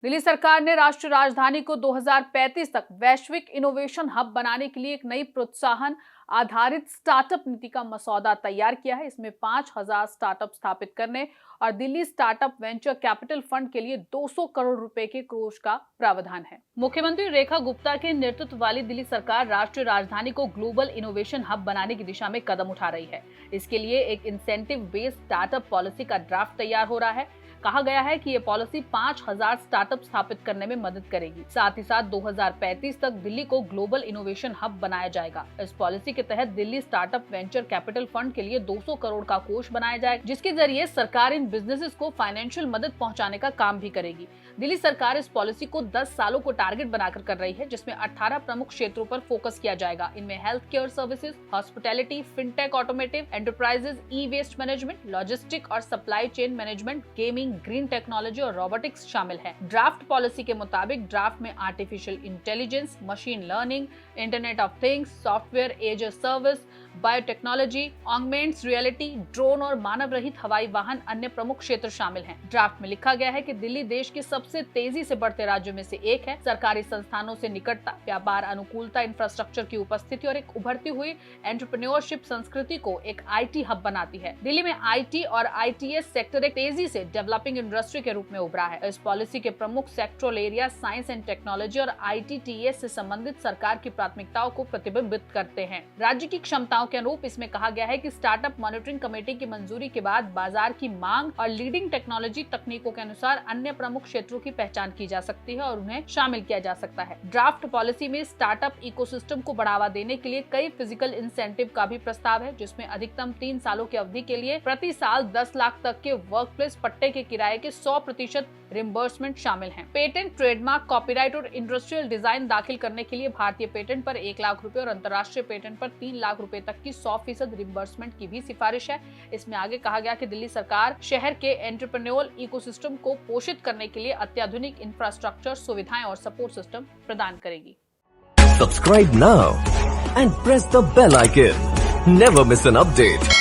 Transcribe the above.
दिल्ली सरकार ने राष्ट्रीय राजधानी को 2035 तक वैश्विक इनोवेशन हब बनाने के लिए एक नई प्रोत्साहन आधारित स्टार्टअप नीति का मसौदा तैयार किया है। इसमें 5000 स्टार्टअप स्थापित करने और Delhi startup venture capital fund के लिए 200 करोड़ रुपए के कोष का प्रावधान है। मुख्यमंत्री रेखा गुप्ता के नेतृत्व वाली दिल्ली सरकार राष्ट्रीय राजधानी को ग्लोबल इनोवेशन हब बनाने की दिशा में कदम उठा रही है। इसके लिए एक इंसेंटिव बेस्ड स्टार्टअप पॉलिसी का ड्राफ्ट तैयार हो रहा है। कहा गया है कि ये पॉलिसी 5000 स्टार्टअप स्थापित करने में मदद करेगी। साथ ही साथ 2035 तक दिल्ली को ग्लोबल इनोवेशन हब बनाया जाएगा। इस पॉलिसी के तहत Delhi startup venture capital fund के लिए 200 करोड़ का कोष बनाया जाएगा, जिसके जरिए सरकार इन बिजनेसेस को फाइनेंशियल मदद पहुंचाने का काम भी करेगी। दिल्ली सरकार इस पॉलिसी को 10 सालों को टारगेट बनाकर कर रही है, जिसमें 18 प्रमुख क्षेत्रों पर फोकस किया जाएगा। इनमें health care services, hospitality, fintech, automotive, enterprises, e waste management, logistic और supply chain management, gaming, green technology और रोबोटिक्स शामिल है। ड्राफ्ट पॉलिसी के मुताबिक ड्राफ्ट में artificial intelligence, machine learning, internet of things, software as a service, biotechnology, augments reality, drone और मानव रहित हवाई वाहन अन्य प्रमुख क्षेत्र शामिल हैं। ड्राफ्ट में लिखा गया है कि दिल्ली देश के सबसे तेजी से बढ़ते राज्यों में से एक है। सरकारी संस्थानों से निकटता, व्यापार अनुकूलता, इंफ्रास्ट्रक्चर की उपस्थिति और एक उभरती हुई एंटरप्रेन्योरशिप संस्कृति को एक आईटी हब बनाती है। दिल्ली में आईटी और आईटीएस सेक्टर एक तेजी से डेवलपिंग इंडस्ट्री के रूप में उभरा है। इस पॉलिसी के प्रमुख sectoral area science and technology और आईटीटीएस से संबंधित सरकार की प्राथमिकताओं को प्रतिबिंबित करते हैं। राज्य की क्षमताओं के अनुरूप इसमें कहा गया है कि स्टार्टअप मॉनिटरिंग कमेटी की मंजूरी के बाद बाजार की मांग और लीडिंग टेक्नोलॉजी तकनीकों के अनुसार अन्य प्रमुख क्षेत्रों की पहचान की जा सकती है और उन्हें शामिल किया जा सकता है। ड्राफ्ट पॉलिसी में स्टार्टअप इकोसिस्टम को बढ़ावा देने के लिए कई फिजिकल इंसेंटिव का भी प्रस्ताव है, जिसमें अधिकतम 3 सालों की अवधि के लिए प्रति साल 10 लाख तक के वर्कप्लेस पट्टे के किराए के 100% रिम्बर्समेंट शामिल हैं। पेटेंट, ट्रेडमार्क, कॉपीराइट और इंडस्ट्रियल डिजाइन दाखिल करने के लिए भारतीय पेटेंट पर 1 लाख रुपए और अंतर्राष्ट्रीय पेटेंट पर 3 लाख रुपए तक की 100% रिम्बर्समेंट की भी सिफारिश है। इसमें आगे कहा गया कि दिल्ली सरकार शहर के एंटरप्रेन्योरल इकोसिस्टम को पोषित करने के लिए अत्याधुनिक इंफ्रास्ट्रक्चर, सुविधाएं और सपोर्ट सिस्टम प्रदान करेगी। Subscribe now and press the bell icon. Never miss an update.